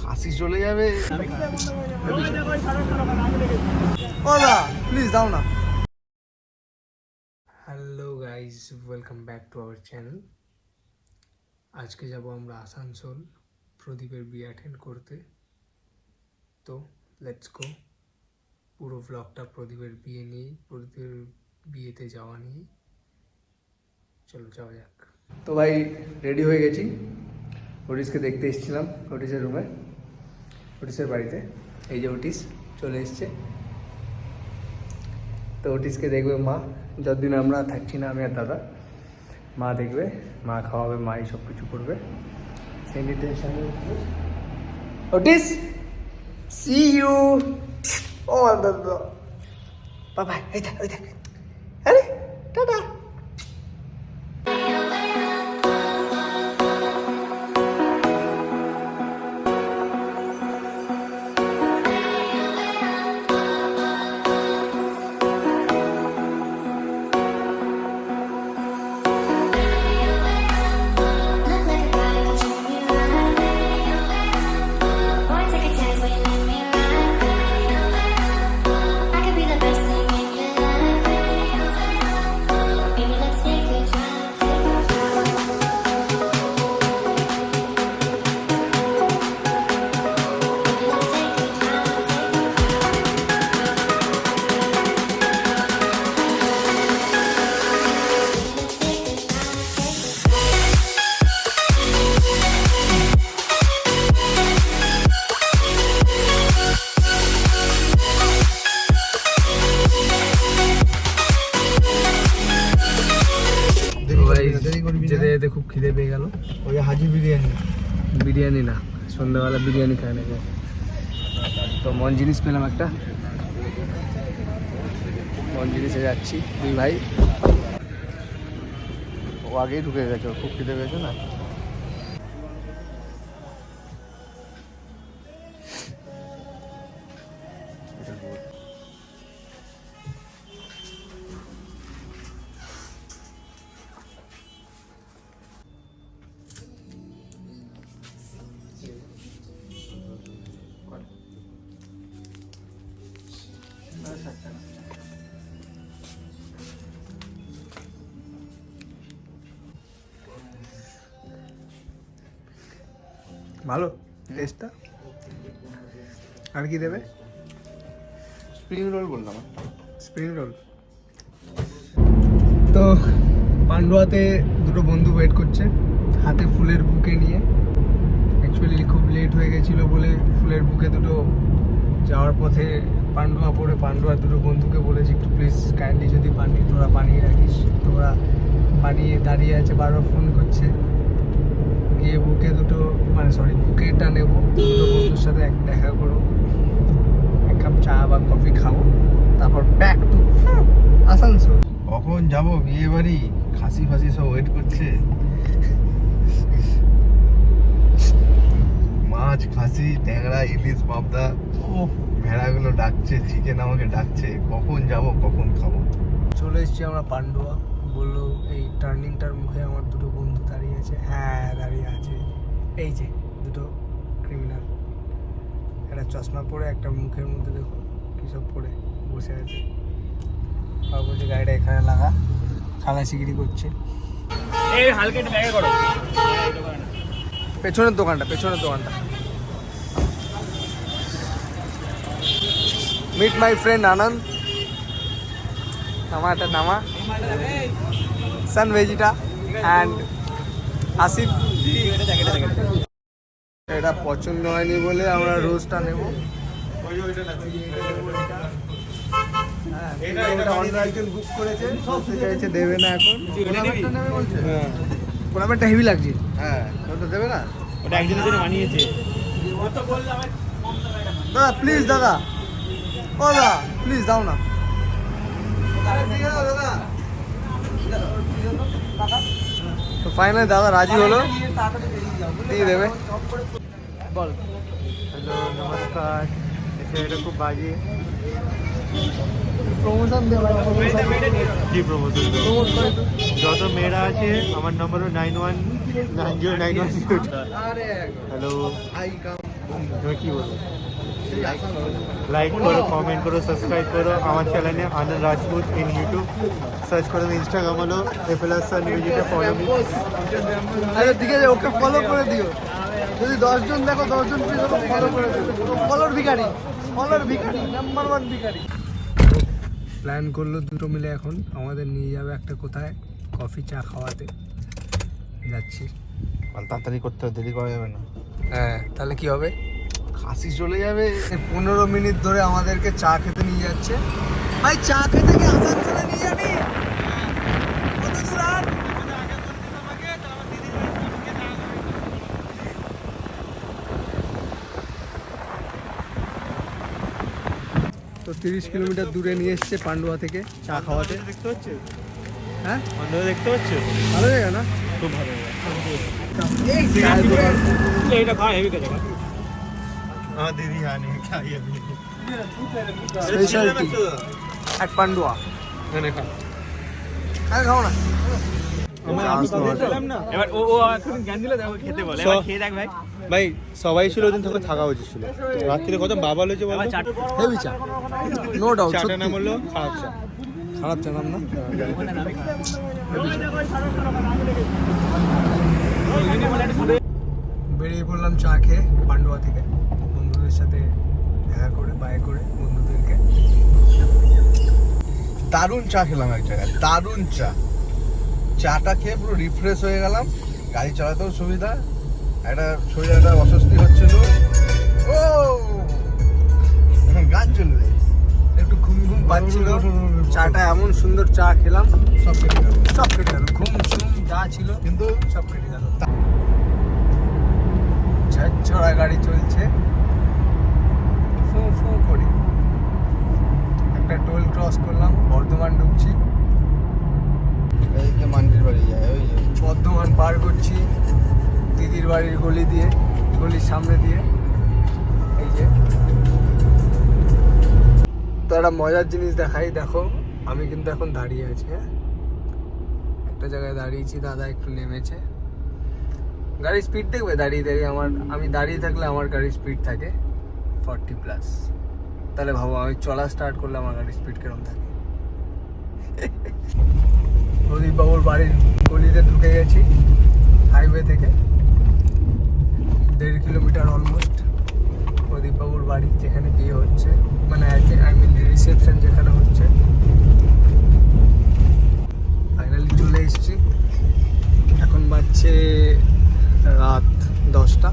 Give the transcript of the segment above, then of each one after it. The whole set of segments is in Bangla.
খাসি চলে যাবে। প্লিজ দাও না। Hello guys, welcome back to our channel. আজকে যাব আমরা আসানসোল প্রদীপের বিয়ে অ্যাটেন্ড করতে। তো লেটস গো। পুরো ব্লগটা প্রদীপের বিয়ে নিয়ে, প্রদীপের বিয়েতে যাওয়া নিয়ে। চলো যাওয়া যাক। তো ভাই রেডি হয়ে গেছি। ওটিসকে দেখতে এসেছিলাম ওটিসের রুমে, ওটিসের বাড়িতে। এই যে ওটিস চলে এসছে। তো ওটিসকে দেখবে মা, যতদিন আমরা থাকছি না, আমি আর দাদা। মা দেখবে, মা খাওয়াবে, মাই সব কিছু করবে। স্যানিটেশন। Otis, see you. ও দাদা, বাবা, এই দেখ, এই দেখ। আরে টাটা। যেতে যেতে খুব খিদে পেয়ে গেল। ওই হাজি বিরিয়ানি, বিরিয়ানি না, সন্ধ্যাবেলা বিরিয়ানি খায় না। তো মন জিনিস পেলাম একটা, মন জিনিসে যাচ্ছি দুই ভাই। ও আগেই ঢুকে গেছে, খুব খিদে পেয়েছে না। ভালো টেস্টটা। আর কি দেবে? স্প্রিং রোল বললাম। Spring roll. তো পান্ডুয়াতে দুটো বন্ধু ওয়েট করছে হাতে ফুলের বুকে নিয়ে। অ্যাকচুয়ালি খুব লেট হয়ে গেছিলো বলে ফুলের বুকে দুটো যাওয়ার পথে পান্ডুয়া পড়ে পান্ডুয়ার দুটো বন্ধুকে বলেছি একটু প্লিজ কাইন্ডলি যদি তোরা বানিয়ে রাখিস। তোরা বানিয়ে দাঁড়িয়ে আছে, বারবার ফোন করছে। গিয়ে বুকে দুটো, মানে সরি, বুকেটা নেবো, দুটো বন্ধুর সাথে দেখা করবো, এক কাপ চা বা কফি খাবো, তারপর ব্যাক টু আসানসোল। কখন যাব বিয়ে বাড়ি? খাসি ফাসি সব ওয়েট করছে। মাছ, খাসি, ট্যাংরা, ইলিশ, পাবদা, ভেড়াগুলো ডাকছে, চিকেন আমাকে ডাকছে। কখন যাব, কখন খাবো? চলে এসেছি আমরা পান্ডুয়া। বললো এই টার্নিংটার মুখে আমার দুটো বন্ধু দাঁড়িয়ে আছে। হ্যাঁ দাঁড়িয়ে আছে, এই যে দুটো ক্রিমিনাল। একটা চশমা পরে, একটা মুখের মধ্যে দেখো কী সব পরে বসে আছে। আর বলছে গাড়িটা এখানে লাগা, খালাসিগিরি করছে। এই হালকা ব্যাগে করো, পেছনের দোকানটা, পেছনের দোকানটা। মিট মাই ফ্রেন্ড আনন্দ। নামা, এটা নামা। সান ভেজিটা অ্যান্ড আসিফ। এটা পছন্দ হয়নি বলে আমরা রোজটা নেব। একজন বুক করেছে, চাইছে দেবে না এখন। হ্যাঁ, গোলাপেরটা হেভি লাগছে। হ্যাঁ, ওটা দেবে না? ওটা একজনের জন্য বানিয়েছে। দাদা প্লিজ, দাদা, ও দাদা প্লিজ দাও না। তো ফাইনালি দাদা রাজি হলো, দিয়ে দেবে। বল। হ্যালো, নমস্কার। এটা খুব বাজে। প্রমোশন দেওয়া, কি প্রমোশন? যত মেয়েরা আছে আমার নম্বর 919091। হ্যালো, আই কাম এবার কি বলবো, লাইক করো, কমেন্ট করো, সাবস্ক্রাইব করো আমার চ্যানেলে আনন্দ রাজপুত ইন ইউটিউব সার্চ করো। ইনস্টাগ্রাম হলো FLSN ভিডিওটা ফলো মি। আরে ঠিক আছে, ওকে ফলো করে দিও। যদি 10 জন দেখো 10 জন প্লিজ ওকে ফলো করে দিও। ফলোর ভিখারি, ফলোর ভিখারি, নাম্বার 1 ভিখারি। প্ল্যান করলো দুটো মিলে এখন আমাদের নিয়ে যাবে একটা কোথায় কফি চা খাওয়াতে যাচ্ছি। তাড়াতাড়ি করতে হবে, দেরি করা যাবে না। হ্যাঁ, তাহলে কি হবে? খাসি চলে যাবে। 15 মিনিট ধরে আমাদেরকে চা খেতে নিয়ে যাচ্ছে। ভাই চা খেতে কি আসানসোলে নিয়ে যাবি? কত দূর আর? তো 30 কিলোমিটার দূরে নিয়ে এসছে পান্ডুয়া থেকে চা খাওয়াতে। দেখতে হচ্ছে, হ্যাঁ বন্ধ দেখতে হচ্ছে, ভালো জায়গা না? খুব ভালো জায়গা। চায়ের দোকান। এটা খাওয়া হেভি খেতে আমার দিদি আনি খাইয়ে স্পেশালিটি at পান্ডুয়া। হ্যাঁ খাও না। এবার ও এখন জ্ঞান দিলে দেখো খেতে বলে, এবার খেয়ে দেখ ভাই। ভাই সবাই ছিল ওদিন তোকে থাকা উচিত ছিল। রাত্রিরে কত বাবা হয়েছে বলো। এবার চাট হেভি চা, নো ডাউট। চাটার নাম হলো খারাপ চা। খারাপ চা নাম না? বেরিয়ে পড়লাম চা খেয়ে পান্ডুয়া থেকে, বন্ধুদের সাথে দেখা করে, বাই করে বন্ধুদেরকে। দারুণ চা খেলাম এক জায়গায়, দারুণ চা। চাটা খেয়ে পুরো রিফ্রেশ হয়ে গেলাম। গাড়ি চালাতেও সুবিধা, একটা শরীরে একটা অস্বস্তি হচ্ছিল। ও এখন গান চলবে, একটু ঘুম ঘুম পাচ্ছিল। চাটা এমন সুন্দর চা খেলাম, সব কেটে গেল। সব কেটে গেল। ঘুম শুম যা ছিল কিন্তু সব কেটে গেল। ছড়া গাড়ি চলছে ফু ফু করে। একটা টোল ক্রস করলাম, বর্ধমান ঢুকছি। এই যে মান্ডির বাড়ি যায়, ওই যে বর্ধমান পার করছি দিদির বাড়ির গলি দিয়ে, গলির সামনে দিয়ে। এই যে তো একটা মজার জিনিস দেখাই, দেখো আমি কিন্তু এখন দাঁড়িয়ে আছি। হ্যাঁ, একটা জায়গায় দাঁড়িয়েছি, দাদা একটু নেমেছে। গাড়ির স্পিড দেখবে দাঁড়িয়ে দাঁড়িয়ে আমি দাঁড়িয়ে থাকলে আমার গাড়ির স্পিড থাকে 40+। তাহলে ভাবো আমি চলা স্টার্ট করলে আমার গাড়ির স্পিড কিরকম থাকে। প্রদীপ বাবুর বাড়ির গলিতে ঢুকে গেছি হাইওয়ে থেকে। 1.5 কিলোমিটার অলমোস্ট প্রদীপ বাবুর বাড়ি, যেখানে বিয়ে হচ্ছে, মানে আই মিন রিসেপশন যেখানে হচ্ছে। ফাইনালি চলে এসেছি। এখন বাজছে রাত 10টা।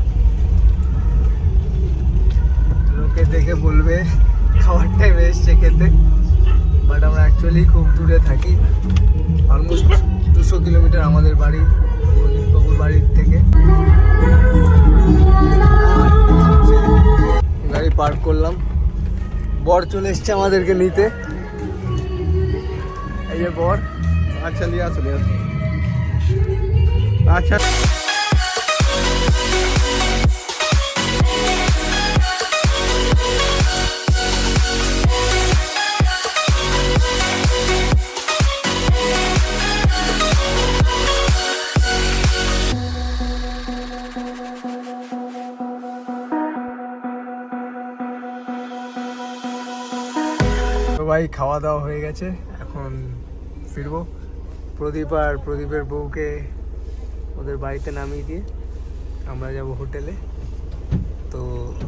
লোকে দেখে বলবে খাওয়ার টাইম এসছে খেতে, বাট আমরা অ্যাকচুয়ালি খুব দূরে থাকি। অলমোস্ট 200 কিলোমিটার আমাদের বাড়ি প্রদীপবাবুর বাড়ির থেকে। গাড়ি পার্ক করলাম, বর চলে এসছে আমাদেরকে নিতে। এই যে বর। আচ্ছা লিয়ে আসলে আচ্ছা তো ভাই খাওয়া দাওয়া হয়ে গেছে, এখন ফিরবো। প্রদীপ আর প্রদীপের বউকে ওদের বাড়িতে নামিয়ে দিয়ে আমরা যাব হোটেলে। তো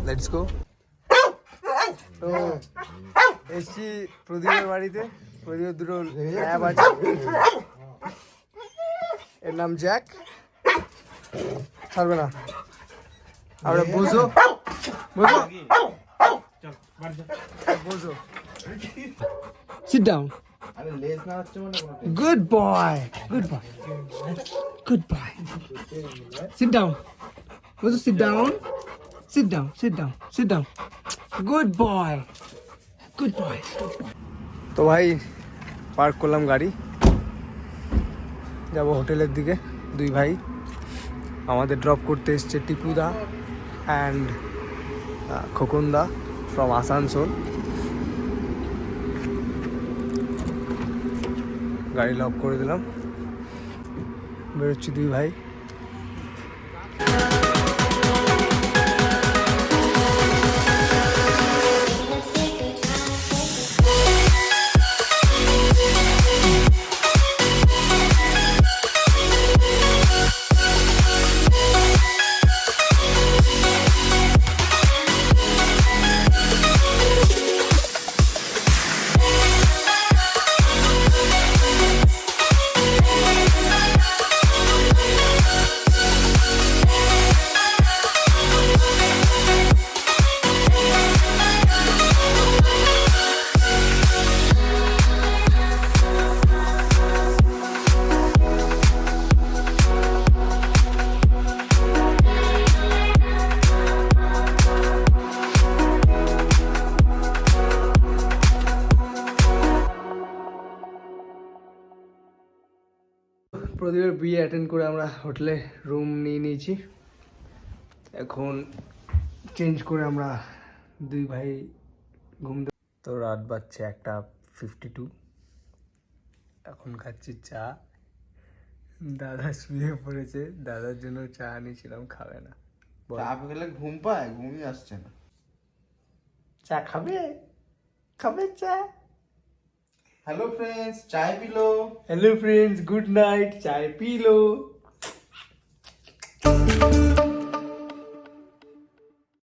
লেটস গো। তো এসছি প্রদীপের বাড়িতে। প্রদীপের দুটো ল্যাব আছে, এর নাম জ্যাক। ছাড়বে না, আমরা বুঝো বুঝো বুঝো। Sit down. আরে লেজ না হচ্ছে মানে কোনো Good boy. Good boy. Good boy. Sit down. Bozo, sit down. Sit down. Sit down. Sit down. Good boy. Good boy. তো ভাই পার্ক করলাম গাড়ি, যাব হোটেলের দিকে। দুই ভাই আমাদের ড্রপ করতে এসছে, টিপুদা অ্যান্ড খোকনদা ফ্রম আসানসোল। গাড়ি লক করে দিলাম, বেরোচ্ছি দুই ভাই। প্রদীপের বিয়ে অ্যাটেন্ড করে আমরা হোটেলে রুম নিয়ে নিয়েছি। এখন চেঞ্জ করে আমরা দুই ভাই ঘুম তো রাত বাজছে 1:52। এখন খাচ্ছি চা। দাদা শুয়ে পড়েছে, দাদার জন্য চা আনিয়েছিলাম, খাবে না। চা পেলে ঘুম পায়, ঘুমই আসছে না। চা খাবে? খাবে চা? হ্যালো ফ্রেন্ডস, চায় pillow. Hello friends, good night, চায় পি লো।